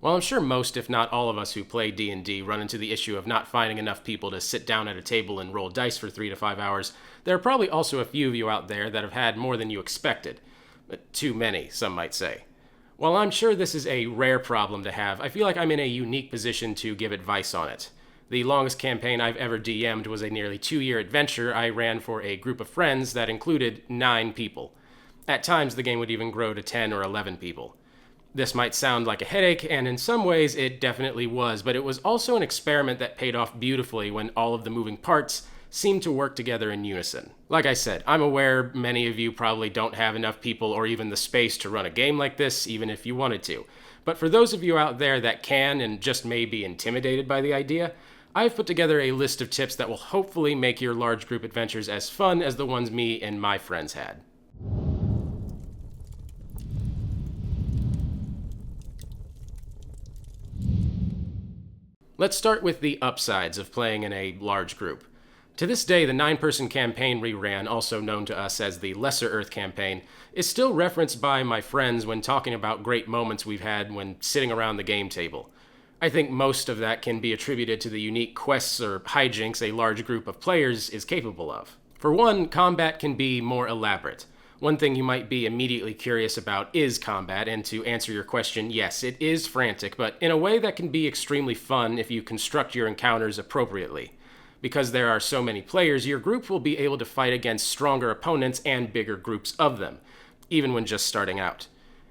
While I'm sure most, if not all of us who play D&D run into the issue of not finding enough people to sit down at a table and roll dice for 3 to 5 hours, there are probably also a few of you out there that have had more than you expected. Too many, some might say. While I'm sure this is a rare problem to have, I feel like I'm in a unique position to give advice on it. The longest campaign I've ever DM'd was a nearly 2-year adventure I ran for a group of friends that included 9 people. At times, the game would even grow to 10 or 11 people. This might sound like a headache, and in some ways it definitely was, but it was also an experiment that paid off beautifully when all of the moving parts seemed to work together in unison. Like I said, I'm aware many of you probably don't have enough people or even the space to run a game like this, even if you wanted to. But for those of you out there that can and just may be intimidated by the idea, I've put together a list of tips that will hopefully make your large group adventures as fun as the ones me and my friends had. Let's start with the upsides of playing in a large group. To this day, the 9-person campaign we ran, also known to us as the Lesser Earth campaign, is still referenced by my friends when talking about great moments we've had when sitting around the game table. I think most of that can be attributed to the unique quests or hijinks a large group of players is capable of. For one, combat can be more elaborate. One thing you might be immediately curious about is combat, and to answer your question, yes, it is frantic, but in a way that can be extremely fun if you construct your encounters appropriately. Because there are so many players, your group will be able to fight against stronger opponents and bigger groups of them, even when just starting out.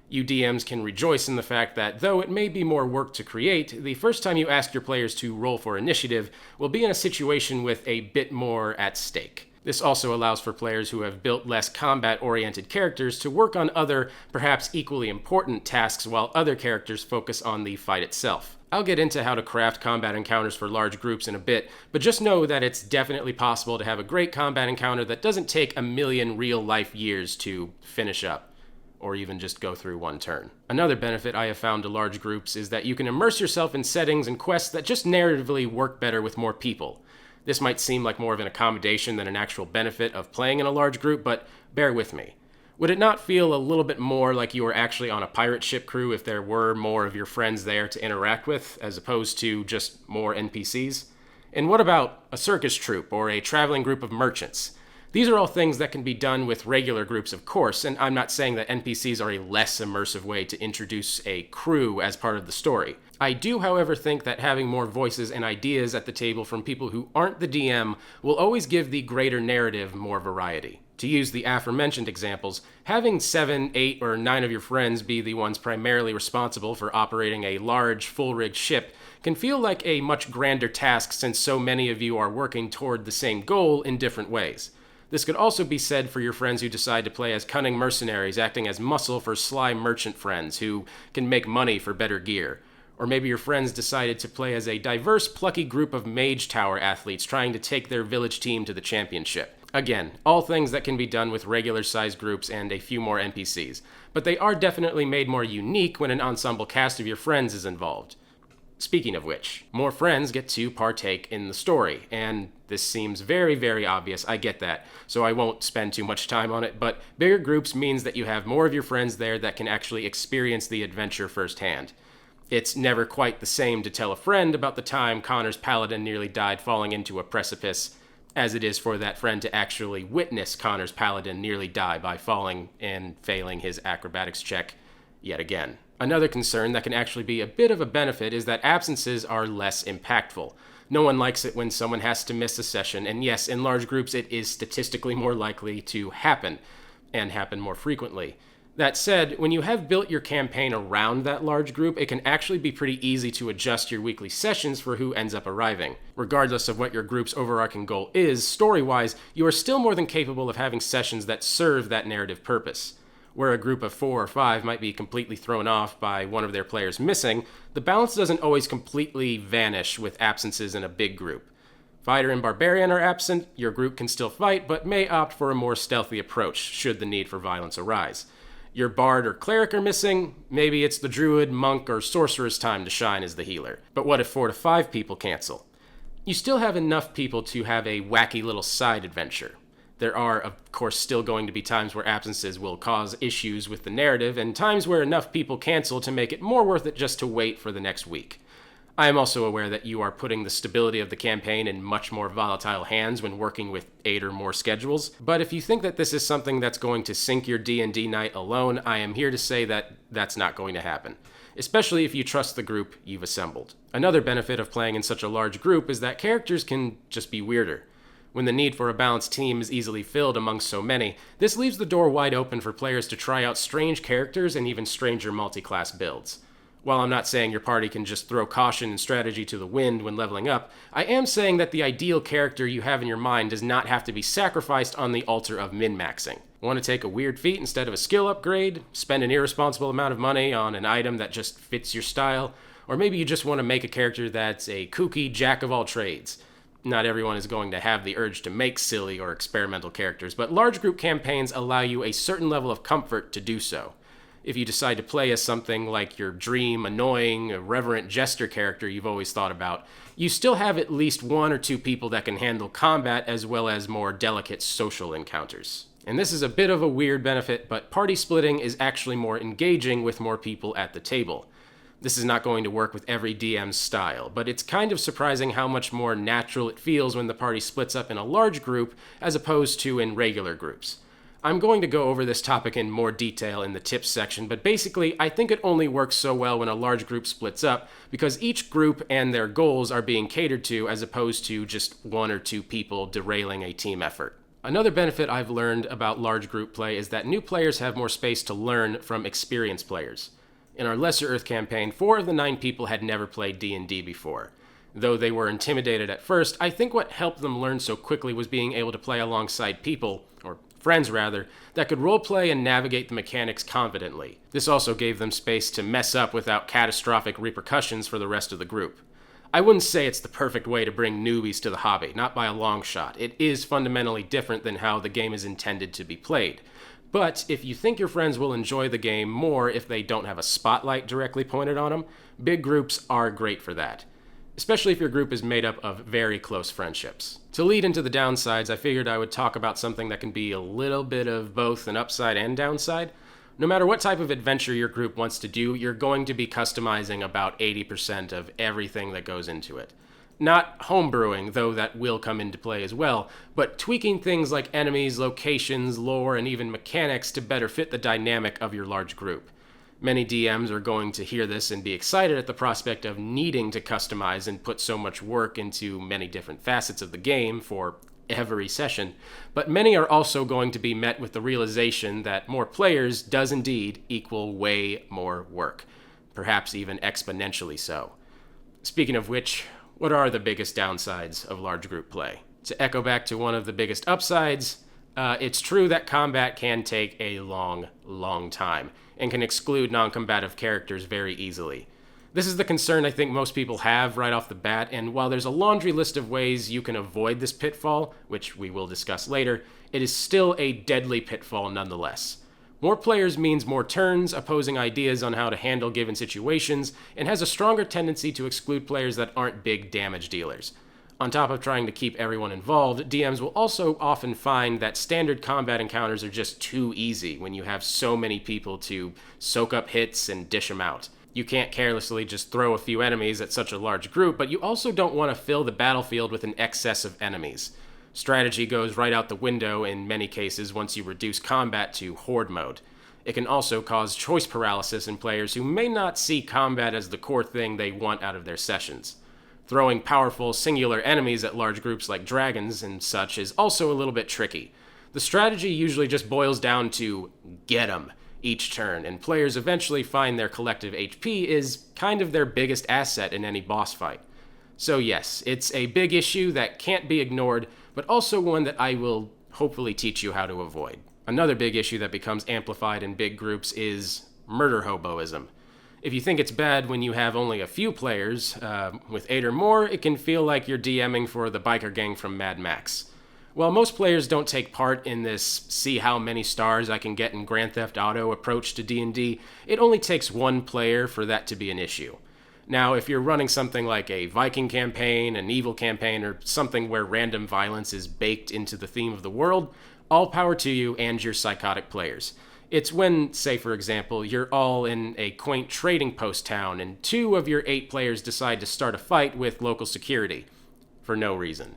You DMs can rejoice in the fact that, though it may be more work to create, the first time you ask your players to roll for initiative will be in a situation with a bit more at stake. This also allows for players who have built less combat-oriented characters to work on other, perhaps equally important tasks while other characters focus on the fight itself. I'll get into how to craft combat encounters for large groups in a bit, but just know that it's definitely possible to have a great combat encounter that doesn't take a million real-life years to finish up, or even just go through one turn. Another benefit I have found to large groups is that you can immerse yourself in settings and quests that just narratively work better with more people. This might seem like more of an accommodation than an actual benefit of playing in a large group, but bear with me. Would it not feel a little bit more like you were actually on a pirate ship crew if there were more of your friends there to interact with, as opposed to just more NPCs? And what about a circus troupe or a traveling group of merchants? These are all things that can be done with regular groups, of course, and I'm not saying that NPCs are a less immersive way to introduce a crew as part of the story. I do, however, think that having more voices and ideas at the table from people who aren't the DM will always give the greater narrative more variety. To use the aforementioned examples, having 7, 8, or 9 of your friends be the ones primarily responsible for operating a large, full-rigged ship can feel like a much grander task since so many of you are working toward the same goal in different ways. This could also be said for your friends who decide to play as cunning mercenaries acting as muscle for sly merchant friends who can make money for better gear. Or maybe your friends decided to play as a diverse, plucky group of mage tower athletes trying to take their village team to the championship. Again, all things that can be done with regular-sized groups and a few more NPCs, but they are definitely made more unique when an ensemble cast of your friends is involved. Speaking of which, more friends get to partake in the story, and this seems very, very obvious, I get that, so I won't spend too much time on it, but bigger groups means that you have more of your friends there that can actually experience the adventure firsthand. It's never quite the same to tell a friend about the time Connor's paladin nearly died falling into a precipice, as it is for that friend to actually witness Connor's paladin nearly die by falling and failing his acrobatics check yet again. Another concern that can actually be a bit of a benefit is that absences are less impactful. No one likes it when someone has to miss a session, and yes, in large groups it is statistically more likely to happen, and happen more frequently. That said, when you have built your campaign around that large group, it can actually be pretty easy to adjust your weekly sessions for who ends up arriving. Regardless of what your group's overarching goal is, story-wise, you are still more than capable of having sessions that serve that narrative purpose. Where a group of 4 or 5 might be completely thrown off by one of their players missing, the balance doesn't always completely vanish with absences in a big group. Fighter and Barbarian are absent, your group can still fight, but may opt for a more stealthy approach should the need for violence arise. Your Bard or Cleric are missing, maybe it's the Druid, Monk, or Sorcerer's time to shine as the healer. But what if 4 to 5 people cancel? You still have enough people to have a wacky little side adventure. There are, of course, still going to be times where absences will cause issues with the narrative, and times where enough people cancel to make it more worth it just to wait for the next week. I am also aware that you are putting the stability of the campaign in much more volatile hands when working with 8 or more schedules, but if you think that this is something that's going to sink your D&D night alone, I am here to say that that's not going to happen, especially if you trust the group you've assembled. Another benefit of playing in such a large group is that characters can just be weirder. When the need for a balanced team is easily filled among so many, this leaves the door wide open for players to try out strange characters and even stranger multi-class builds. While I'm not saying your party can just throw caution and strategy to the wind when leveling up, I am saying that the ideal character you have in your mind does not have to be sacrificed on the altar of min-maxing. Want to take a weird feat instead of a skill upgrade? Spend an irresponsible amount of money on an item that just fits your style? Or maybe you just want to make a character that's a kooky jack-of-all-trades. Not everyone is going to have the urge to make silly or experimental characters, but large group campaigns allow you a certain level of comfort to do so. If you decide to play as something like your dream, annoying, irreverent jester character you've always thought about, you still have at least 1 or 2 people that can handle combat as well as more delicate social encounters. And this is a bit of a weird benefit, but party splitting is actually more engaging with more people at the table. This is not going to work with every DM's style, but it's kind of surprising how much more natural it feels when the party splits up in a large group as opposed to in regular groups. I'm going to go over this topic in more detail in the tips section, but basically I think it only works so well when a large group splits up because each group and their goals are being catered to as opposed to just 1 or 2 people derailing a team effort. Another benefit I've learned about large group play is that new players have more space to learn from experienced players. In our Lesser Earth campaign, 4 of the 9 people had never played D&D before. Though they were intimidated at first, I think what helped them learn so quickly was being able to play alongside people, or friends rather, that could roleplay and navigate the mechanics confidently. This also gave them space to mess up without catastrophic repercussions for the rest of the group. I wouldn't say it's the perfect way to bring newbies to the hobby, not by a long shot. It is fundamentally different than how the game is intended to be played. But if you think your friends will enjoy the game more if they don't have a spotlight directly pointed on them, big groups are great for that, especially if your group is made up of very close friendships. To lead into the downsides, I figured I would talk about something that can be a little bit of both an upside and downside. No matter what type of adventure your group wants to do, you're going to be customizing about 80% of everything that goes into it. Not homebrewing, though that will come into play as well, but tweaking things like enemies, locations, lore, and even mechanics to better fit the dynamic of your large group. Many DMs are going to hear this and be excited at the prospect of needing to customize and put so much work into many different facets of the game for every session, but many are also going to be met with the realization that more players does indeed equal way more work, perhaps even exponentially so. Speaking of which, what are the biggest downsides of large group play? To echo back to one of the biggest upsides, it's true that combat can take a long time and can exclude non-combative characters very easily. This is the concern I think most people have right off the bat, and while there's a laundry list of ways you can avoid this pitfall, which we will discuss later, it is still a deadly pitfall nonetheless. More players means more turns, opposing ideas on how to handle given situations, and has a stronger tendency to exclude players that aren't big damage dealers. On top of trying to keep everyone involved, DMs will also often find that standard combat encounters are just too easy when you have so many people to soak up hits and dish them out. You can't carelessly just throw a few enemies at such a large group, but you also don't want to fill the battlefield with an excess of enemies. Strategy goes right out the window in many cases once you reduce combat to horde mode. It can also cause choice paralysis in players who may not see combat as the core thing they want out of their sessions. Throwing powerful singular enemies at large groups like dragons and such is also a little bit tricky. The strategy usually just boils down to get 'em each turn, and players eventually find their collective HP is kind of their biggest asset in any boss fight. So yes, it's a big issue that can't be ignored, but also one that I will hopefully teach you how to avoid. Another big issue that becomes amplified in big groups is murder hoboism. If you think it's bad when you have only a few players, with 8 or more, it can feel like you're DMing for the biker gang from Mad Max. While most players don't take part in this see how many stars I can get in Grand Theft Auto approach to D&D, it only takes one player for that to be an issue. Now, if you're running something like a Viking campaign, an evil campaign, or something where random violence is baked into the theme of the world, all power to you and your psychotic players. It's when, say for example, you're all in a quaint trading post town and 2 of your 8 players decide to start a fight with local security. For no reason.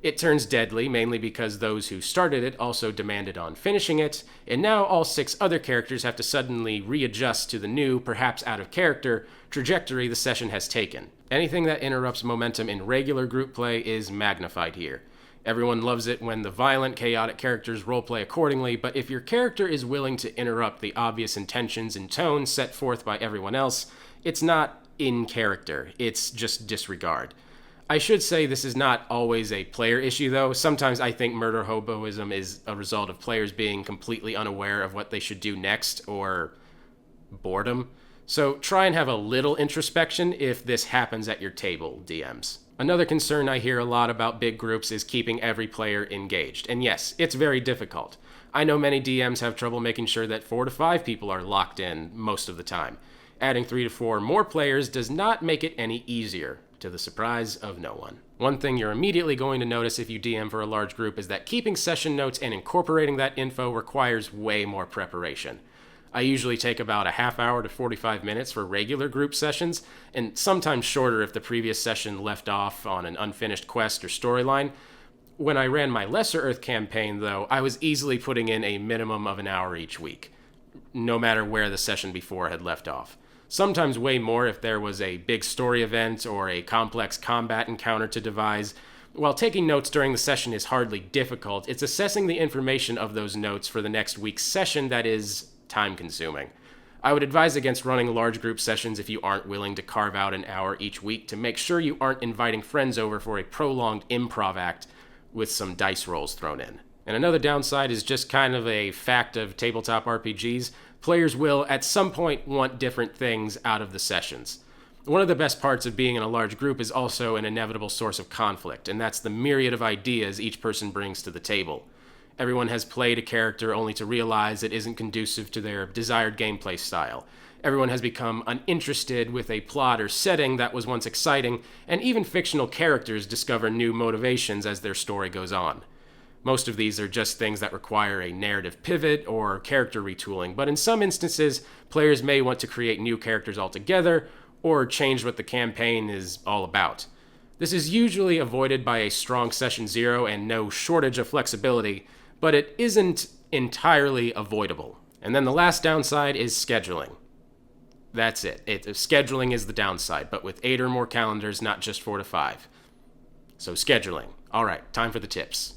It turns deadly, mainly because those who started it also demanded on finishing it, and now all 6 other characters have to suddenly readjust to the new, perhaps out of character, trajectory the session has taken. Anything that interrupts momentum in regular group play is magnified here. Everyone loves it when the violent, chaotic characters roleplay accordingly, but if your character is willing to interrupt the obvious intentions and tone set forth by everyone else, it's not in character, it's just disregard. I should say this is not always a player issue, though. Sometimes I think murder hoboism is a result of players being completely unaware of what they should do next, or boredom. So try and have a little introspection if this happens at your table, DMs. Another concern I hear a lot about big groups is keeping every player engaged. And yes, it's very difficult. I know many DMs have trouble making sure that 4 to 5 people are locked in most of the time. Adding 3 to 4 more players does not make it any easier, to the surprise of no one. One thing you're immediately going to notice if you DM for a large group is that keeping session notes and incorporating that info requires way more preparation. I usually take about a half hour to 45 minutes for regular group sessions, and sometimes shorter if the previous session left off on an unfinished quest or storyline. When I ran my Lesser Earth campaign, though, I was easily putting in a minimum of an hour each week, no matter where the session before had left off. Sometimes way more if there was a big story event or a complex combat encounter to devise. While taking notes during the session is hardly difficult, it's assessing the information of those notes for the next week's session that is time-consuming. I would advise against running large group sessions if you aren't willing to carve out an hour each week to make sure you aren't inviting friends over for a prolonged improv act with some dice rolls thrown in. And another downside is just kind of a fact of tabletop RPGs. Players will, at some point, want different things out of the sessions. One of the best parts of being in a large group is also an inevitable source of conflict, and that's the myriad of ideas each person brings to the table. Everyone has played a character only to realize it isn't conducive to their desired gameplay style. Everyone has become uninterested with a plot or setting that was once exciting, and even fictional characters discover new motivations as their story goes on. Most of these are just things that require a narrative pivot or character retooling, but in some instances, players may want to create new characters altogether or change what the campaign is all about. This is usually avoided by a strong session zero and no shortage of flexibility, but it isn't entirely avoidable. And then the last downside is scheduling. That's it. Scheduling is the downside, but with 8 or more calendars, not just 4 to 5. So scheduling. All right, time for the tips.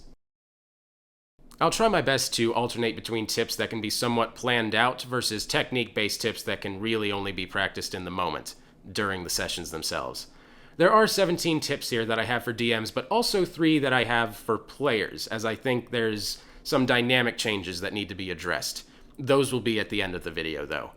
I'll try my best to alternate between tips that can be somewhat planned out versus technique-based tips that can really only be practiced in the moment, during the sessions themselves. There are 17 tips here that I have for DMs, but also 3 that I have for players, as I think there's some dynamic changes that need to be addressed. Those will be at the end of the video, though.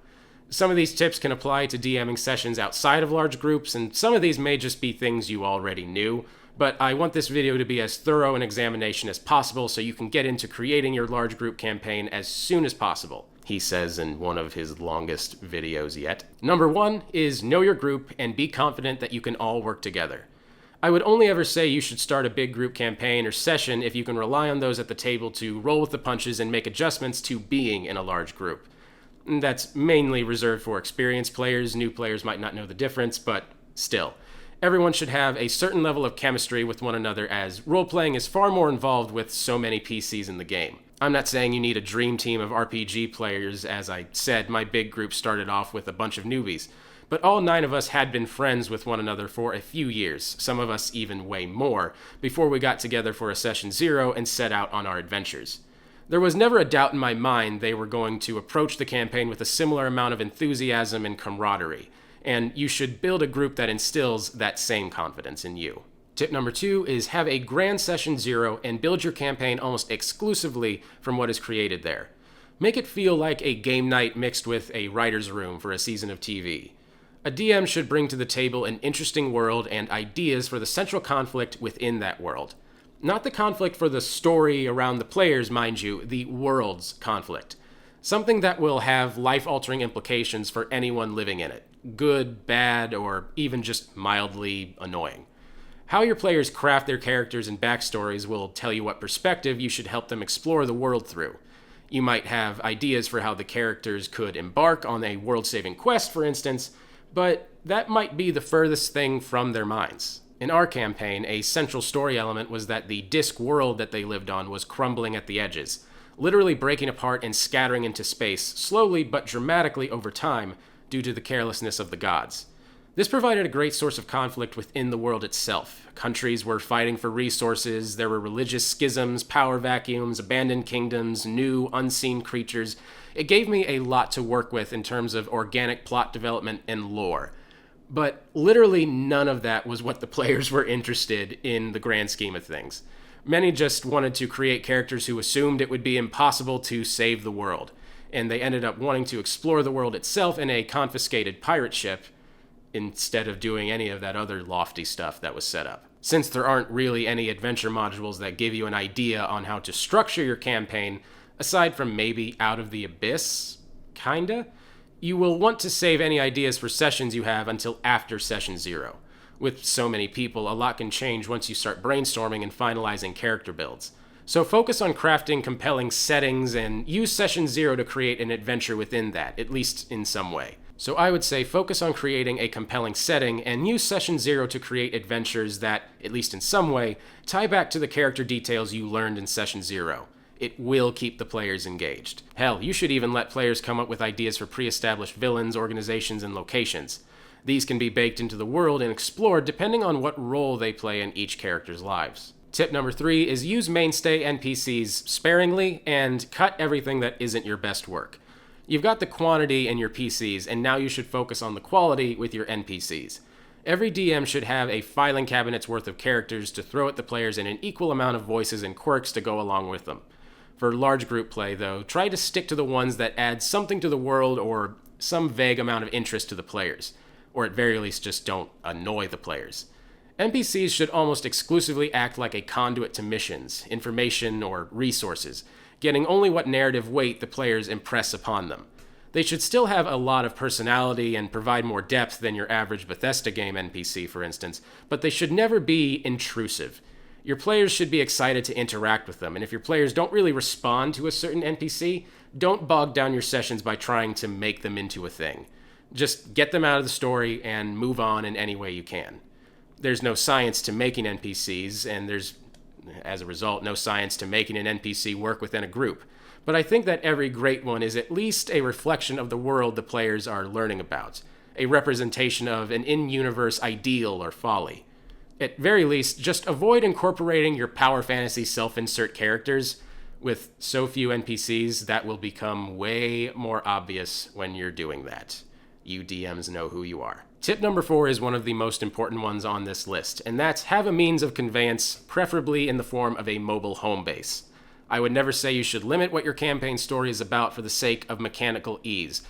Some of these tips can apply to DMing sessions outside of large groups, and some of these may just be things you already knew, but I want this video to be as thorough an examination as possible so you can get into creating your large group campaign as soon as possible, he says in one of his longest videos yet. Number 1 is know your group and be confident that you can all work together. I would only ever say you should start a big group campaign or session if you can rely on those at the table to roll with the punches and make adjustments to being in a large group. That's mainly reserved for experienced players. New players might not know the difference, but still. Everyone should have a certain level of chemistry with one another, as role-playing is far more involved with so many PCs in the game. I'm not saying you need a dream team of RPG players. As I said, my big group started off with a bunch of newbies. But all 9 of us had been friends with one another for a few years, some of us even way more, before we got together for a session 0 and set out on our adventures. There was never a doubt in my mind they were going to approach the campaign with a similar amount of enthusiasm and camaraderie, and you should build a group that instills that same confidence in you. Tip number 2 is have a grand session 0 and build your campaign almost exclusively from what is created there. Make it feel like a game night mixed with a writer's room for a season of TV. A DM should bring to the table an interesting world and ideas for the central conflict within that world. Not the conflict for the story around the players, mind you, the world's conflict. Something that will have life-altering implications for anyone living in it. good, bad, or even just mildly annoying. How your players craft their characters and backstories will tell you what perspective you should help them explore the world through. You might have ideas for how the characters could embark on a world-saving quest, for instance, but that might be the furthest thing from their minds. In our campaign, a central story element was that the disk world that they lived on was crumbling at the edges, literally breaking apart and scattering into space, slowly but dramatically over time, due to the carelessness of the gods. This provided a great source of conflict within the world itself. Countries were fighting for resources, there were religious schisms, power vacuums, abandoned kingdoms, new, unseen creatures. It gave me a lot to work with in terms of organic plot development and lore. But literally none of that was what the players were interested in the grand scheme of things. Many just wanted to create characters who assumed it would be impossible to save the world, and they ended up wanting to explore the world itself in a confiscated pirate ship, instead of doing any of that other lofty stuff that was set up. Since there aren't really any adventure modules that give you an idea on how to structure your campaign, aside from maybe Out of the Abyss, kinda, you will want to save any ideas for sessions you have until after session 0. With so many people, a lot can change once you start brainstorming and finalizing character builds. So focus on crafting compelling settings and use session 0 to create an adventure within that, at least in some way. So I would say focus on creating a compelling setting and use session 0 to create adventures that, at least in some way, tie back to the character details you learned in session 0. It will keep the players engaged. Hell, you should even let players come up with ideas for pre-established villains, organizations, and locations. These can be baked into the world and explored depending on what role they play in each character's lives. Tip number 3 is use Mainstay NPCs sparingly and cut everything that isn't your best work. You've got the quantity in your PCs, and now you should focus on the quality with your NPCs. Every DM should have a filing cabinet's worth of characters to throw at the players and an equal amount of voices and quirks to go along with them. For large group play, though, try to stick to the ones that add something to the world or some vague amount of interest to the players, or at very least just don't annoy the players. NPCs should almost exclusively act like a conduit to missions, information, or resources, getting only what narrative weight the players impress upon them. They should still have a lot of personality and provide more depth than your average Bethesda game NPC, for instance, but they should never be intrusive. Your players should be excited to interact with them, and if your players don't really respond to a certain NPC, don't bog down your sessions by trying to make them into a thing. Just get them out of the story and move on in any way you can. There's no science to making NPCs, and there's, as a result, no science to making an NPC work within a group. But I think that every great one is at least a reflection of the world the players are learning about, a representation of an in-universe ideal or folly. At very least, just avoid incorporating your power fantasy self-insert characters. With so few NPCs, that will become way more obvious when you're doing that. You DMs know who you are. Tip number 4 is one of the most important ones on this list, and that's have a means of conveyance, preferably in the form of a mobile home base. I would never say you should limit what your campaign story is about for the sake of mechanical ease.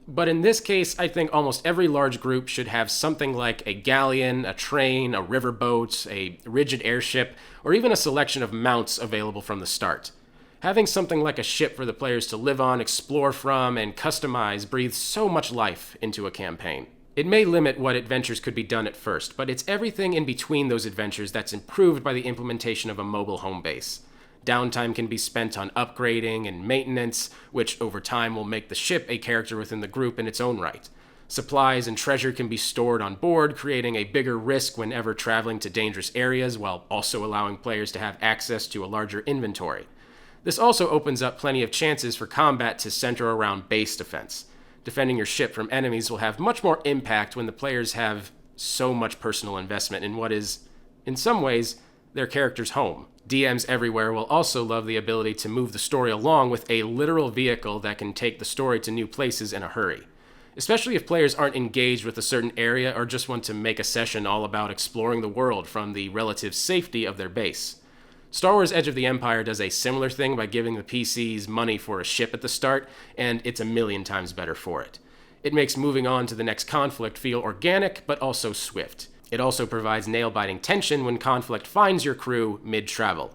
But in this case, I think almost every large group should have something like a galleon, a train, a riverboat, a rigid airship, or even a selection of mounts available from the start. Having something like a ship for the players to live on, explore from, and customize breathes so much life into a campaign. It may limit what adventures could be done at first, but it's everything in between those adventures that's improved by the implementation of a mobile home base. Downtime can be spent on upgrading and maintenance, which over time will make the ship a character within the group in its own right. Supplies and treasure can be stored on board, creating a bigger risk whenever traveling to dangerous areas, while also allowing players to have access to a larger inventory. This also opens up plenty of chances for combat to center around base defense. Defending your ship from enemies will have much more impact when the players have so much personal investment in what is, in some ways, their character's home. DMs everywhere will also love the ability to move the story along with a literal vehicle that can take the story to new places in a hurry. Especially if players aren't engaged with a certain area or just want to make a session all about exploring the world from the relative safety of their base. Star Wars Edge of the Empire does a similar thing by giving the PCs money for a ship at the start, and it's a million times better for it. It makes moving on to the next conflict feel organic, but also swift. It also provides nail-biting tension when conflict finds your crew mid-travel.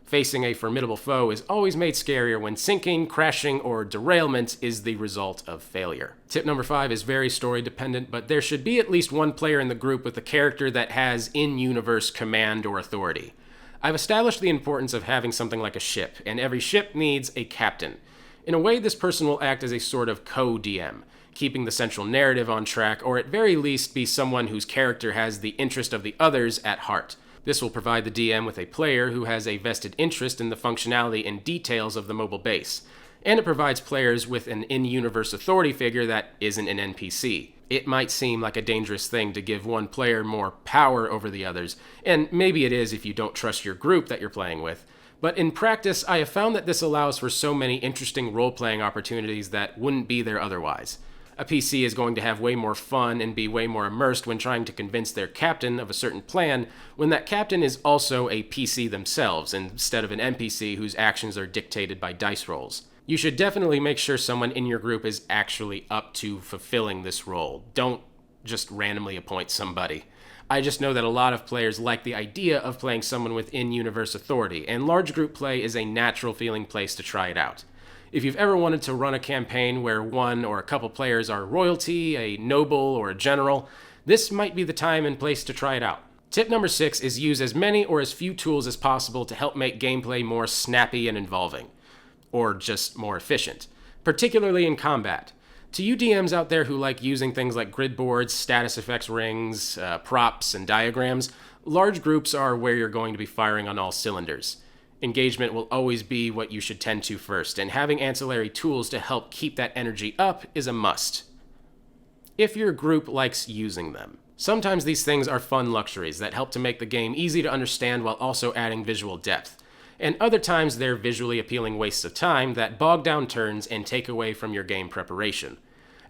Facing a formidable foe is always made scarier when sinking, crashing, or derailment is the result of failure. Tip number 5 is very story dependent, but there should be at least one player in the group with a character that has in-universe command or authority. I've established the importance of having something like a ship, and every ship needs a captain. In a way, this person will act as a sort of co-DM, keeping the central narrative on track, or at very least be someone whose character has the interest of the others at heart. This will provide the DM with a player who has a vested interest in the functionality and details of the mobile base, and it provides players with an in-universe authority figure that isn't an NPC. It might seem like a dangerous thing to give one player more power over the others, and maybe it is if you don't trust your group that you're playing with, but in practice, I have found that this allows for so many interesting role-playing opportunities that wouldn't be there otherwise. A PC is going to have way more fun and be way more immersed when trying to convince their captain of a certain plan when that captain is also a PC themselves instead of an NPC whose actions are dictated by dice rolls. You should definitely make sure someone in your group is actually up to fulfilling this role. Don't just randomly appoint somebody. I just know that a lot of players like the idea of playing someone with in-universe authority, and large group play is a natural feeling place to try it out. If you've ever wanted to run a campaign where one or a couple players are royalty, a noble, or a general, this might be the time and place to try it out. Tip number 6 is use as many or as few tools as possible to help make gameplay more snappy and involving, or just more efficient, particularly in combat. To you DMs out there who like using things like grid boards, status effects rings, props, and diagrams, large groups are where you're going to be firing on all cylinders. Engagement will always be what you should tend to first, and having ancillary tools to help keep that energy up is a must, if your group likes using them. Sometimes these things are fun luxuries that help to make the game easy to understand while also adding visual depth, and other times they're visually appealing wastes of time that bog down turns and take away from your game preparation.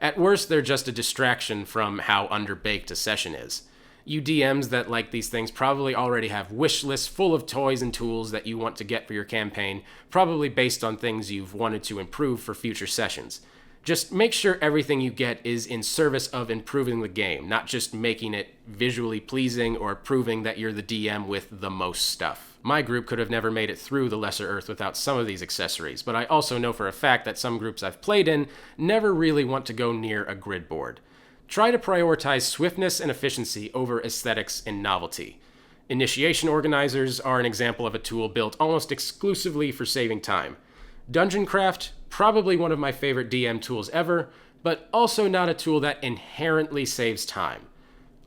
At worst, they're just a distraction from how underbaked a session is. You DMs that like these things probably already have wish lists full of toys and tools that you want to get for your campaign, probably based on things you've wanted to improve for future sessions. Just make sure everything you get is in service of improving the game, not just making it visually pleasing or proving that you're the DM with the most stuff. My group could have never made it through the Lesser Earth without some of these accessories, but I also know for a fact that some groups I've played in never really want to go near a grid board. Try to prioritize swiftness and efficiency over aesthetics and novelty. Initiation organizers are an example of a tool built almost exclusively for saving time. Dungeon Craft, probably one of my favorite DM tools ever, but also not a tool that inherently saves time.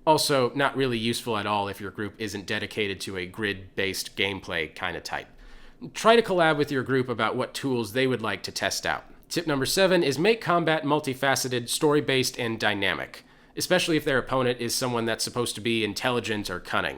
Also, not really useful at all if your group isn't dedicated to a grid-based gameplay kind of type. Try to collab with your group about what tools they would like to test out. Tip number 7 is make combat multifaceted, story-based, and dynamic, especially if their opponent is someone that's supposed to be intelligent or cunning.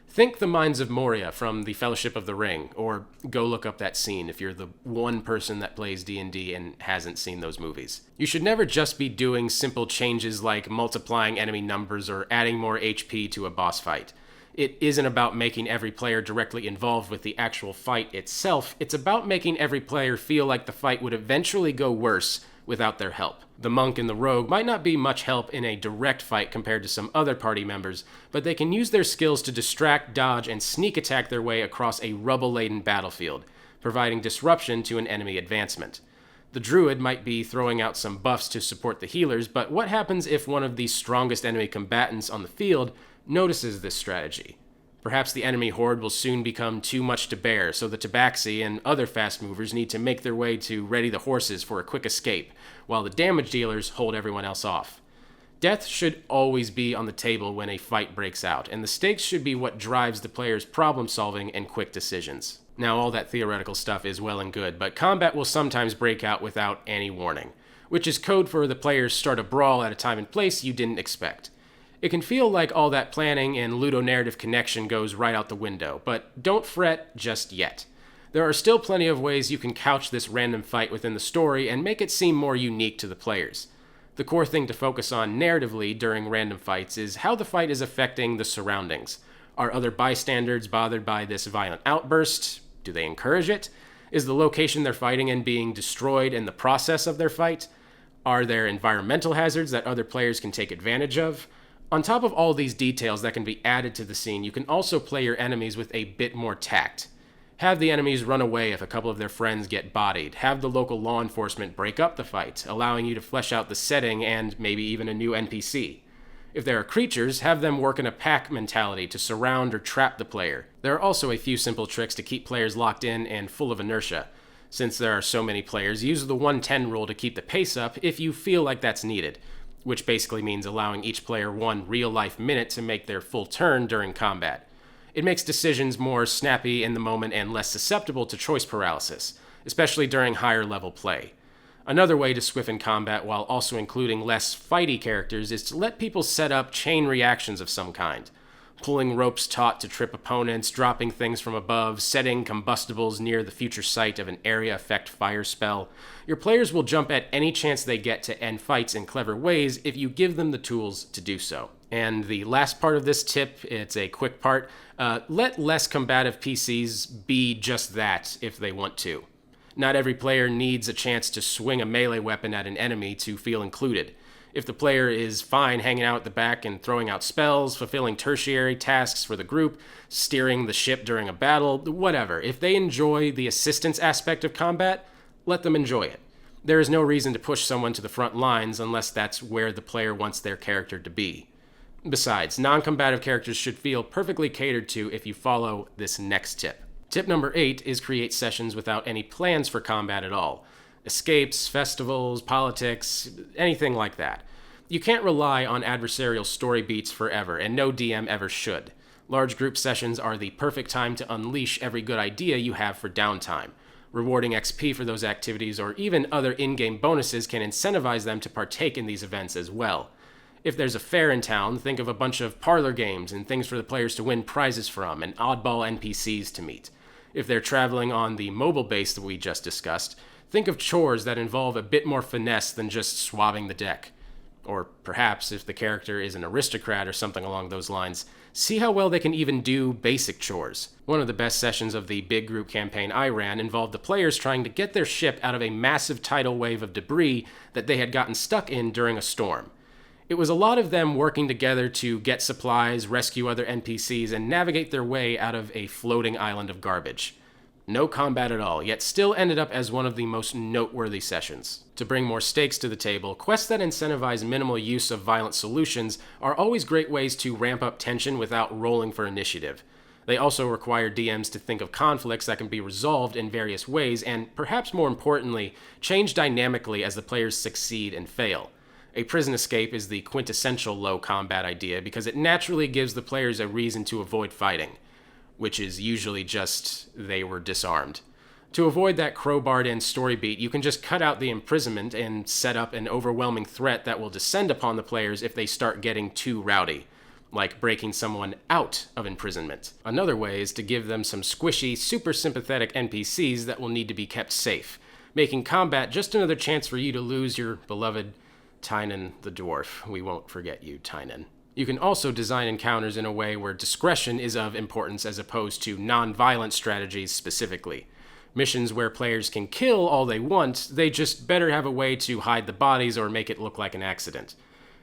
Think the Mines of Moria from the Fellowship of the Ring, or go look up that scene if you're the one person that plays D&D and hasn't seen those movies. You should never just be doing simple changes like multiplying enemy numbers or adding more HP to a boss fight. It isn't about making every player directly involved with the actual fight itself, it's about making every player feel like the fight would eventually go worse without their help. The monk and the rogue might not be much help in a direct fight compared to some other party members, but they can use their skills to distract, dodge, and sneak attack their way across a rubble-laden battlefield, providing disruption to an enemy advancement. The druid might be throwing out some buffs to support the healers, but what happens if one of the strongest enemy combatants on the field notices this strategy? Perhaps the enemy horde will soon become too much to bear, so the tabaxi and other fast movers need to make their way to ready the horses for a quick escape, while the damage dealers hold everyone else off. Death should always be on the table when a fight breaks out, and the stakes should be what drives the player's problem solving and quick decisions. Now, all that theoretical stuff is well and good, but combat will sometimes break out without any warning, which is code for the players start a brawl at a time and place you didn't expect. It can feel like all that planning and ludonarrative connection goes right out the window, but don't fret just yet. There are still plenty of ways you can couch this random fight within the story and make it seem more unique to the players. The core thing to focus on narratively during random fights is how the fight is affecting the surroundings. Are other bystanders bothered by this violent outburst? Do they encourage it? Is the location they're fighting in being destroyed in the process of their fight? Are there environmental hazards that other players can take advantage of? On top of all these details that can be added to the scene, you can also play your enemies with a bit more tact. Have the enemies run away if a couple of their friends get bodied. Have the local law enforcement break up the fight, allowing you to flesh out the setting and maybe even a new NPC. If there are creatures, have them work in a pack mentality to surround or trap the player. There are also a few simple tricks to keep players locked in and full of inertia. Since there are so many players, use the 110 rule to keep the pace up if you feel like that's needed, which basically means allowing each player 1 real-life minute to make their full turn during combat. It makes decisions more snappy in the moment and less susceptible to choice paralysis, especially during higher-level play. Another way to swift combat while also including less fighty characters is to let people set up chain reactions of some kind. Pulling ropes taut to trip opponents, dropping things from above, setting combustibles near the future site of an area effect fire spell. Your players will jump at any chance they get to end fights in clever ways if you give them the tools to do so. And the last part of this tip, it's a quick part, let less combative PCs be just that if they want to. Not every player needs a chance to swing a melee weapon at an enemy to feel included. If the player is fine hanging out at the back and throwing out spells, fulfilling tertiary tasks for the group, steering the ship during a battle, whatever, if they enjoy the assistance aspect of combat, let them enjoy it. There is no reason to push someone to the front lines unless that's where the player wants their character to be. Besides, non-combative characters should feel perfectly catered to if you follow this next tip. Tip number 8 is create sessions without any plans for combat at all. Escapes, festivals, politics, anything like that. You can't rely on adversarial story beats forever, and no DM ever should. Large group sessions are the perfect time to unleash every good idea you have for downtime. Rewarding XP for those activities or even other in-game bonuses can incentivize them to partake in these events as well. If there's a fair in town, think of a bunch of parlor games and things for the players to win prizes from and oddball NPCs to meet. If they're traveling on the mobile base that we just discussed, think of chores that involve a bit more finesse than just swabbing the deck. Or perhaps, if the character is an aristocrat or something along those lines, see how well they can even do basic chores. One of the best sessions of the big group campaign I ran involved the players trying to get their ship out of a massive tidal wave of debris that they had gotten stuck in during a storm. It was a lot of them working together to get supplies, rescue other NPCs, and navigate their way out of a floating island of garbage. No combat at all, yet still ended up as one of the most noteworthy sessions. To bring more stakes to the table, quests that incentivize minimal use of violent solutions are always great ways to ramp up tension without rolling for initiative. They also require DMs to think of conflicts that can be resolved in various ways, and perhaps more importantly, change dynamically as the players succeed and fail. A prison escape is the quintessential low combat idea because it naturally gives the players a reason to avoid fighting, which is usually just they were disarmed. To avoid that crowbarred-in story beat, you can just cut out the imprisonment and set up an overwhelming threat that will descend upon the players if they start getting too rowdy, like breaking someone out of imprisonment. Another way is to give them some squishy, super sympathetic NPCs that will need to be kept safe, making combat just another chance for you to lose your beloved Tynan the Dwarf. We won't forget you, Tynan. You can also design encounters in a way where discretion is of importance as opposed to non-violent strategies specifically. Missions where players can kill all they want, they just better have a way to hide the bodies or make it look like an accident.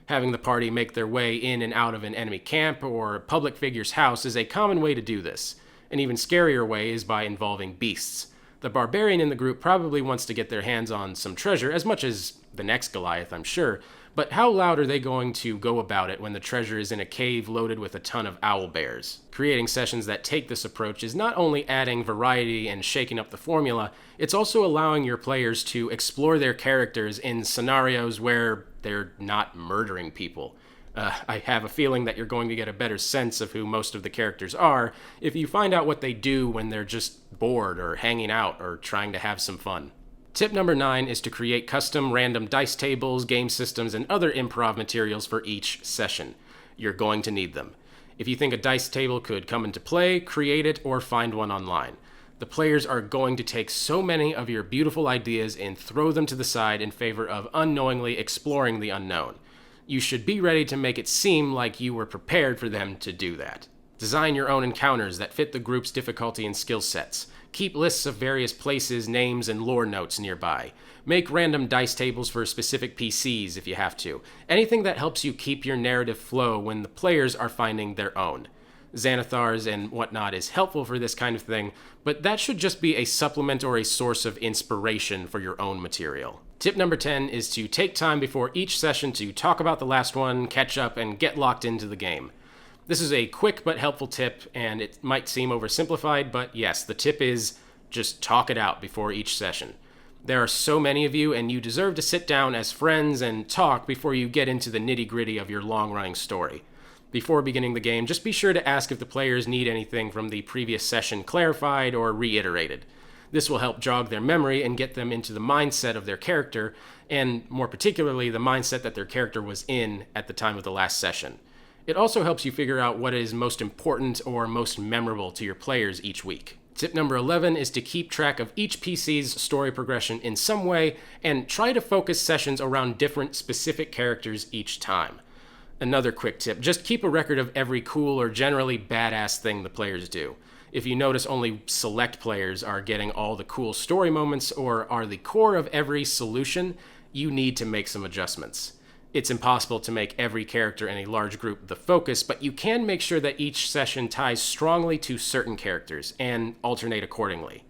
Having the party make their way in and out of an enemy camp or a public figure's house is a common way to do this. An even scarier way is by involving beasts. The barbarian in the group probably wants to get their hands on some treasure, as much as the next Goliath, I'm sure, but how loud are they going to go about it when the treasure is in a cave loaded with a ton of owl bears? Creating sessions that take this approach is not only adding variety and shaking up the formula, it's also allowing your players to explore their characters in scenarios where they're not murdering people. I have a feeling that you're going to get a better sense of who most of the characters are if you find out what they do when they're just bored or hanging out or trying to have some fun. Tip number 9 is to create custom random dice tables, game systems, and other improv materials for each session. You're going to need them. If you think a dice table could come into play, create it or find one online. The players are going to take so many of your beautiful ideas and throw them to the side in favor of unknowingly exploring the unknown. You should be ready to make it seem like you were prepared for them to do that. Design your own encounters that fit the group's difficulty and skill sets. Keep lists of various places, names, and lore notes nearby. Make random dice tables for specific PCs if you have to. Anything that helps you keep your narrative flow when the players are finding their own. Xanathars and whatnot is helpful for this kind of thing, but that should just be a supplement or a source of inspiration for your own material. Tip number 10 is to take time before each session to talk about the last one, catch up, and get locked into the game. This is a quick but helpful tip, and it might seem oversimplified, but yes, the tip is just talk it out before each session. There are so many of you, and you deserve to sit down as friends and talk before you get into the nitty-gritty of your long-running story. Before beginning the game, just be sure to ask if the players need anything from the previous session clarified or reiterated. This will help jog their memory and get them into the mindset of their character, and more particularly, the mindset that their character was in at the time of the last session. It also helps you figure out what is most important or most memorable to your players each week. Tip number 11 is to keep track of each PC's story progression in some way, and try to focus sessions around different specific characters each time. Another quick tip, just keep a record of every cool or generally badass thing the players do. If you notice only select players are getting all the cool story moments or are the core of every solution, you need to make some adjustments. It's impossible to make every character in a large group the focus, but you can make sure that each session ties strongly to certain characters and alternate accordingly.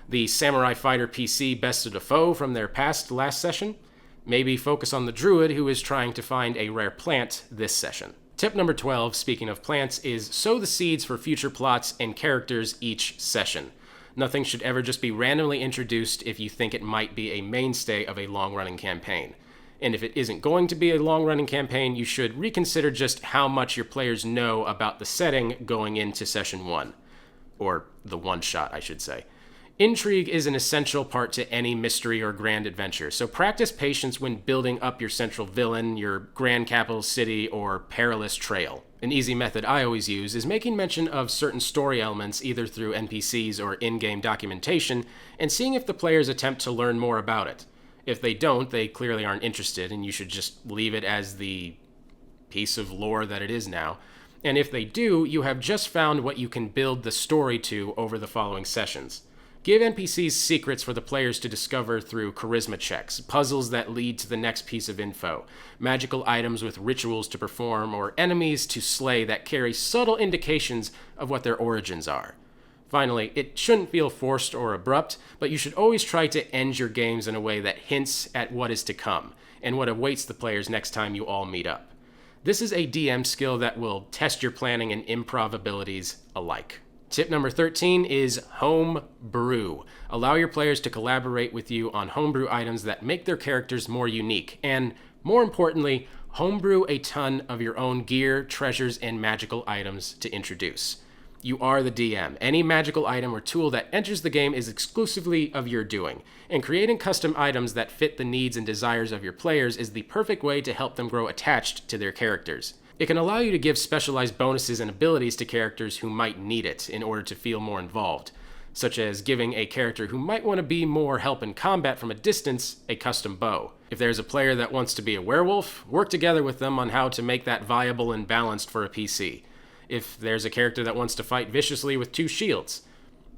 The Samurai Fighter PC bested a foe from their past last session. Maybe focus on the druid who is trying to find a rare plant this session. Tip number 12, speaking of plants, is sow the seeds for future plots and characters each session. Nothing should ever just be randomly introduced if you think it might be a mainstay of a long-running campaign. And if it isn't going to be a long-running campaign, you should reconsider just how much your players know about the setting going into session 1. Or the one-shot, I should say. Intrigue is an essential part to any mystery or grand adventure, so practice patience when building up your central villain, your grand capital city, or perilous trail. An easy method I always use is making mention of certain story elements either through NPCs or in-game documentation, and seeing if the players attempt to learn more about it. If they don't, they clearly aren't interested, and you should just leave it as the piece of lore that it is now. And if they do, you have just found what you can build the story to over the following sessions. Give NPCs secrets for the players to discover through charisma checks, puzzles that lead to the next piece of info, magical items with rituals to perform, or enemies to slay that carry subtle indications of what their origins are. Finally, it shouldn't feel forced or abrupt, but you should always try to end your games in a way that hints at what is to come, and what awaits the players next time you all meet up. This is a DM skill that will test your planning and improv abilities alike. Tip number 13 is home brew. Allow your players to collaborate with you on homebrew items that make their characters more unique, and more importantly, homebrew a ton of your own gear, treasures, and magical items to introduce. You are the DM. Any magical item or tool that enters the game is exclusively of your doing, and creating custom items that fit the needs and desires of your players is the perfect way to help them grow attached to their characters. It can allow you to give specialized bonuses and abilities to characters who might need it in order to feel more involved, such as giving a character who might want to be more help in combat from a distance a custom bow. If there's a player that wants to be a werewolf, work together with them on how to make that viable and balanced for a PC. If there's a character that wants to fight viciously with 2 shields,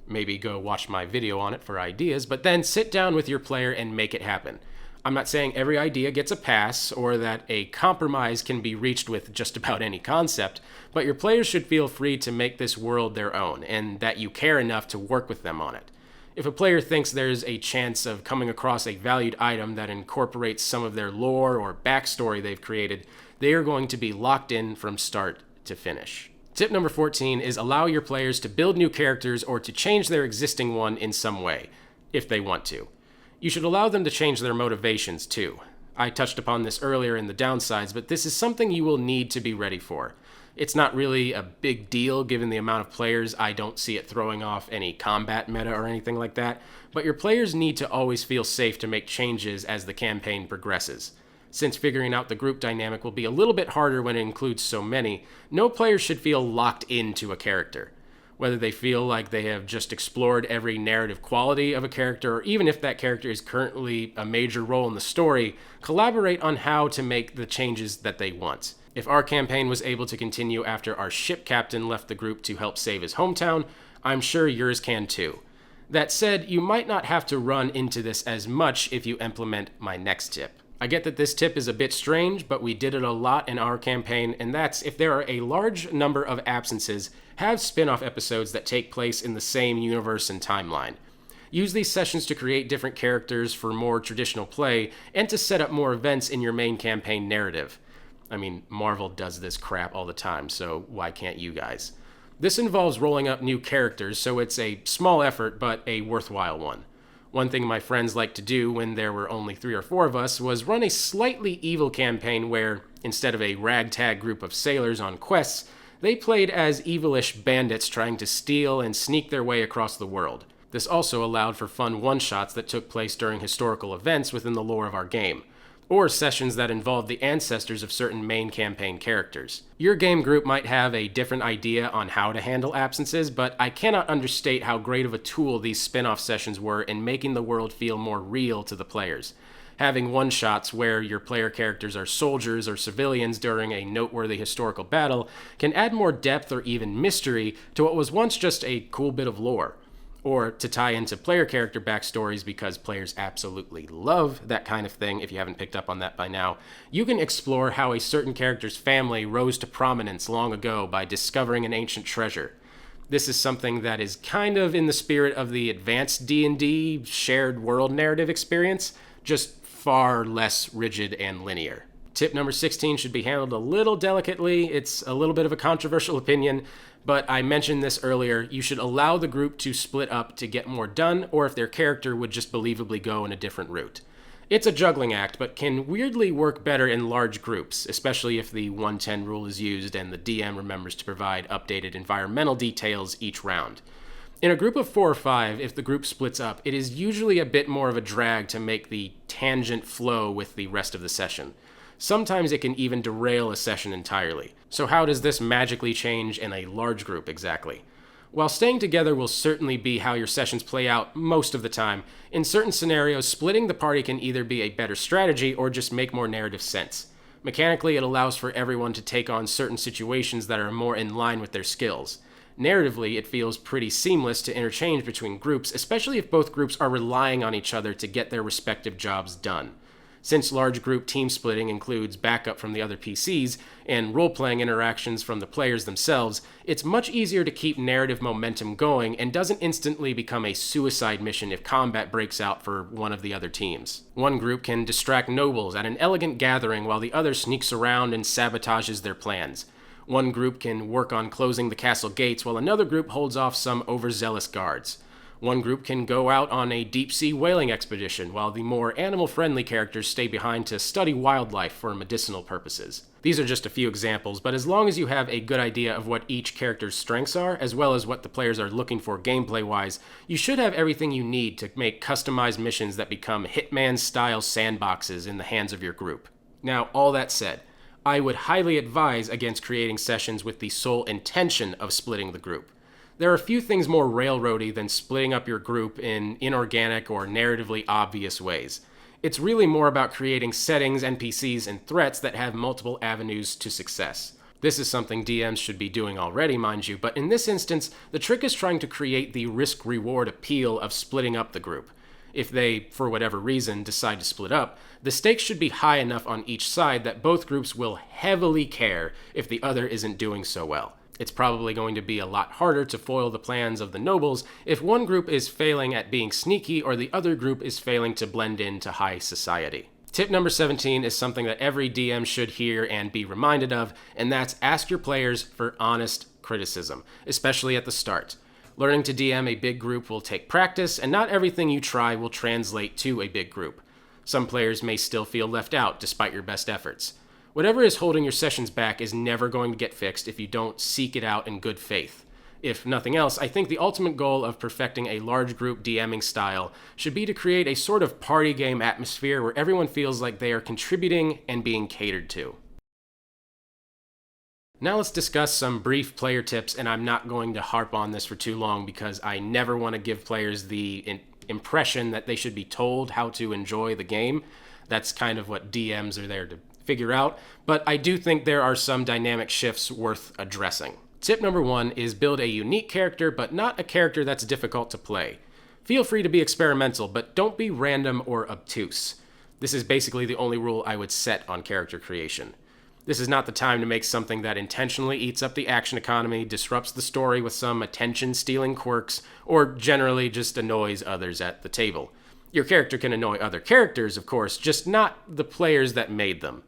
maybe go watch my video on it for ideas, but then sit down with your player and make it happen. I'm not saying every idea gets a pass or that a compromise can be reached with just about any concept, but your players should feel free to make this world their own and that you care enough to work with them on it. If a player thinks there's a chance of coming across a valued item that incorporates some of their lore or backstory they've created, they are going to be locked in from start to finish. Tip number 14 is allow your players to build new characters or to change their existing one in some way, if they want to. You should allow them to change their motivations too. I touched upon this earlier in the downsides, but this is something you will need to be ready for. It's not really a big deal given the amount of players. I don't see it throwing off any combat meta or anything like that, but your players need to always feel safe to make changes as the campaign progresses. Since figuring out the group dynamic will be a little bit harder when it includes so many, no player should feel locked into a character. Whether they feel like they have just explored every narrative quality of a character, or even if that character is currently a major role in the story, collaborate on how to make the changes that they want. If our campaign was able to continue after our ship captain left the group to help save his hometown, I'm sure yours can too. That said, you might not have to run into this as much if you implement my next tip. I get that this tip is a bit strange, but we did it a lot in our campaign, and that's if there are a large number of absences, have spin-off episodes that take place in the same universe and timeline. Use these sessions to create different characters for more traditional play, and to set up more events in your main campaign narrative. I mean, Marvel does this crap all the time, so why can't you guys? This involves rolling up new characters, so it's a small effort, but a worthwhile one. One thing my friends liked to do when there were only 3 or 4 of us was run a slightly evil campaign where, instead of a ragtag group of sailors on quests, they played as evilish bandits trying to steal and sneak their way across the world. This also allowed for fun one-shots that took place during historical events within the lore of our game, or sessions that involved the ancestors of certain main campaign characters. Your game group might have a different idea on how to handle absences, but I cannot understate how great of a tool these spin-off sessions were in making the world feel more real to the players. Having one-shots where your player characters are soldiers or civilians during a noteworthy historical battle can add more depth or even mystery to what was once just a cool bit of lore. Or to tie into player character backstories, because players absolutely love that kind of thing, if you haven't picked up on that by now, you can explore how a certain character's family rose to prominence long ago by discovering an ancient treasure. This is something that is kind of in the spirit of the advanced D&D shared world narrative experience, just far less rigid and linear. Tip number 16 should be handled a little delicately. It's a little bit of a controversial opinion, but I mentioned this earlier. You should allow the group to split up to get more done, or if their character would just believably go in a different route. It's a juggling act, but can weirdly work better in large groups, especially if the 110 rule is used and the DM remembers to provide updated environmental details each round. In a group of 4 or 5, if the group splits up, it is usually a bit more of a drag to make the tangent flow with the rest of the session. Sometimes it can even derail a session entirely. So how does this magically change in a large group exactly? While staying together will certainly be how your sessions play out most of the time, in certain scenarios, splitting the party can either be a better strategy or just make more narrative sense. Mechanically, it allows for everyone to take on certain situations that are more in line with their skills. Narratively, it feels pretty seamless to interchange between groups, especially if both groups are relying on each other to get their respective jobs done. Since large group team splitting includes backup from the other PCs and role-playing interactions from the players themselves, it's much easier to keep narrative momentum going and doesn't instantly become a suicide mission if combat breaks out for one of the other teams. One group can distract nobles at an elegant gathering while the other sneaks around and sabotages their plans. One group can work on closing the castle gates while another group holds off some overzealous guards. One group can go out on a deep-sea whaling expedition, while the more animal-friendly characters stay behind to study wildlife for medicinal purposes. These are just a few examples, but as long as you have a good idea of what each character's strengths are, as well as what the players are looking for gameplay-wise, you should have everything you need to make customized missions that become Hitman-style sandboxes in the hands of your group. Now, all that said, I would highly advise against creating sessions with the sole intention of splitting the group. There are a few things more railroady than splitting up your group in inorganic or narratively obvious ways. It's really more about creating settings, NPCs, and threats that have multiple avenues to success. This is something DMs should be doing already, mind you, but in this instance, the trick is trying to create the risk-reward appeal of splitting up the group. If they, for whatever reason, decide to split up, the stakes should be high enough on each side that both groups will heavily care if the other isn't doing so well. It's probably going to be a lot harder to foil the plans of the nobles if one group is failing at being sneaky or the other group is failing to blend into high society. Tip number 17 is something that every DM should hear and be reminded of, and that's ask your players for honest criticism, especially at the start. Learning to DM a big group will take practice, and not everything you try will translate to a big group. Some players may still feel left out despite your best efforts. Whatever is holding your sessions back is never going to get fixed if you don't seek it out in good faith. If nothing else, I think the ultimate goal of perfecting a large group DMing style should be to create a sort of party game atmosphere where everyone feels like they are contributing and being catered to. Now let's discuss some brief player tips, and I'm not going to harp on this for too long because I never want to give players the impression that they should be told how to enjoy the game. That's kind of what DMs are there to figure out, but I do think there are some dynamic shifts worth addressing. Tip number 1 is build a unique character, but not a character that's difficult to play. Feel free to be experimental, but don't be random or obtuse. This is basically the only rule I would set on character creation. This is not the time to make something that intentionally eats up the action economy, disrupts the story with some attention-stealing quirks, or generally just annoys others at the table. Your character can annoy other characters, of course, just not the players that made them.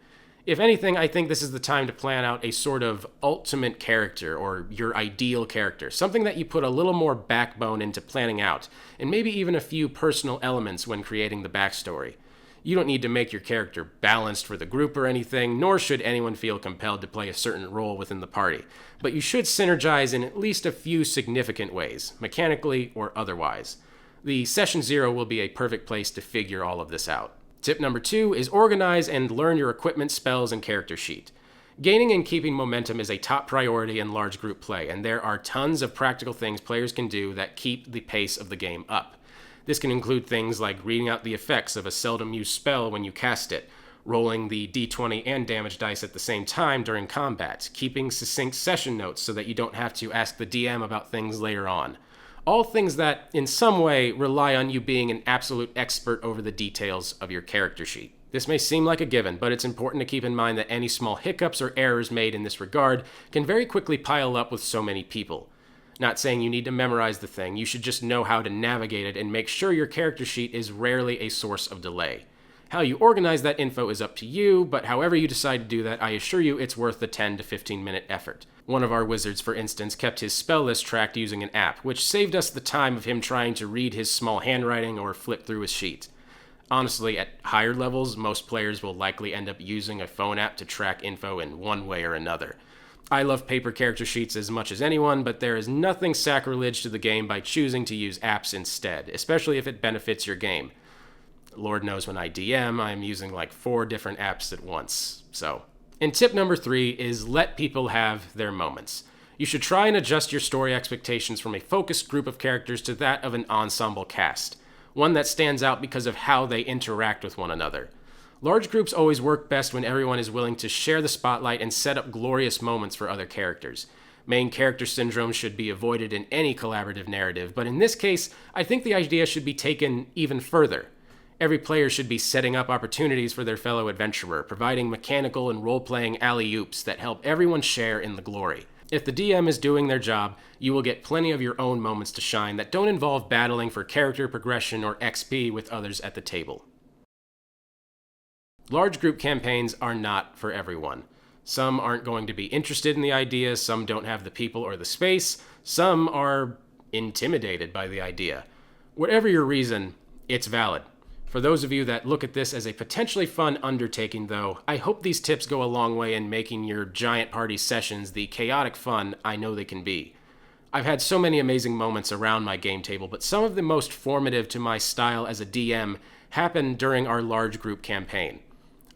If anything, I think this is the time to plan out a sort of ultimate character, or your ideal character, something that you put a little more backbone into planning out, and maybe even a few personal elements when creating the backstory. You don't need to make your character balanced for the group or anything, nor should anyone feel compelled to play a certain role within the party, but you should synergize in at least a few significant ways, mechanically or otherwise. The Session 0 will be a perfect place to figure all of this out. Tip number 2 is organize and learn your equipment, spells, and character sheet. Gaining and keeping momentum is a top priority in large group play, and there are tons of practical things players can do that keep the pace of the game up. This can include things like reading out the effects of a seldom used spell when you cast it, rolling the d20 and damage dice at the same time during combat, keeping succinct session notes so that you don't have to ask the DM about things later on. All things that, in some way, rely on you being an absolute expert over the details of your character sheet. This may seem like a given, but it's important to keep in mind that any small hiccups or errors made in this regard can very quickly pile up with so many people. Not saying you need to memorize the thing, you should just know how to navigate it and make sure your character sheet is rarely a source of delay. How you organize that info is up to you, but however you decide to do that, I assure you it's worth the 10 to 15 minute effort. One of our wizards, for instance, kept his spell list tracked using an app, which saved us the time of him trying to read his small handwriting or flip through his sheet. Honestly, at higher levels, most players will likely end up using a phone app to track info in one way or another. I love paper character sheets as much as anyone, but there is nothing sacrilege to the game by choosing to use apps instead, especially if it benefits your game. Lord knows when I DM, I'm using like 4 different apps at once, so. And tip number 3 is let people have their moments. You should try and adjust your story expectations from a focused group of characters to that of an ensemble cast, one that stands out because of how they interact with one another. Large groups always work best when everyone is willing to share the spotlight and set up glorious moments for other characters. Main character syndrome should be avoided in any collaborative narrative, but in this case, I think the idea should be taken even further. Every player should be setting up opportunities for their fellow adventurer, providing mechanical and role-playing alley-oops that help everyone share in the glory. If the DM is doing their job, you will get plenty of your own moments to shine that don't involve battling for character progression or XP with others at the table. Large group campaigns are not for everyone. Some aren't going to be interested in the idea, some don't have the people or the space, some are intimidated by the idea. Whatever your reason, it's valid. For those of you that look at this as a potentially fun undertaking, though, I hope these tips go a long way in making your giant party sessions the chaotic fun I know they can be. I've had so many amazing moments around my game table, but some of the most formative to my style as a DM happened during our large group campaign.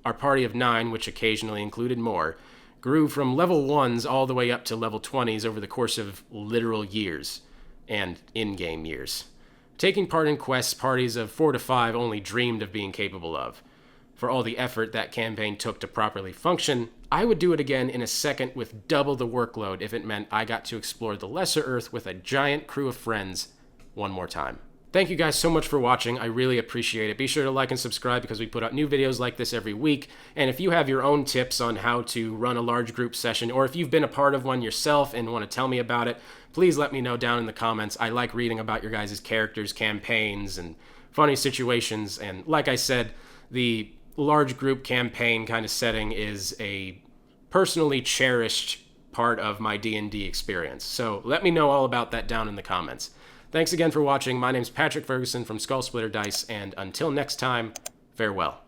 Our party of 9, which occasionally included more, grew from level 1s all the way up to level 20s over the course of literal years, and in-game years. Taking part in quests parties of 4 to 5 only dreamed of being capable of. For all the effort that campaign took to properly function, I would do it again in a second with double the workload if it meant I got to explore the Lesser Earth with a giant crew of friends one more time. Thank you guys so much for watching. I really appreciate it. Be sure to like and subscribe because we put out new videos like this every week. And if you have your own tips on how to run a large group session, or if you've been a part of one yourself and want to tell me about it, please let me know down in the comments. I like reading about your guys' characters, campaigns, and funny situations. And like I said, the large group campaign kind of setting is a personally cherished part of my D&D experience. So let me know all about that down in the comments. Thanks again for watching. My name's Patrick Ferguson from Skull Splitter Dice, and until next time, farewell.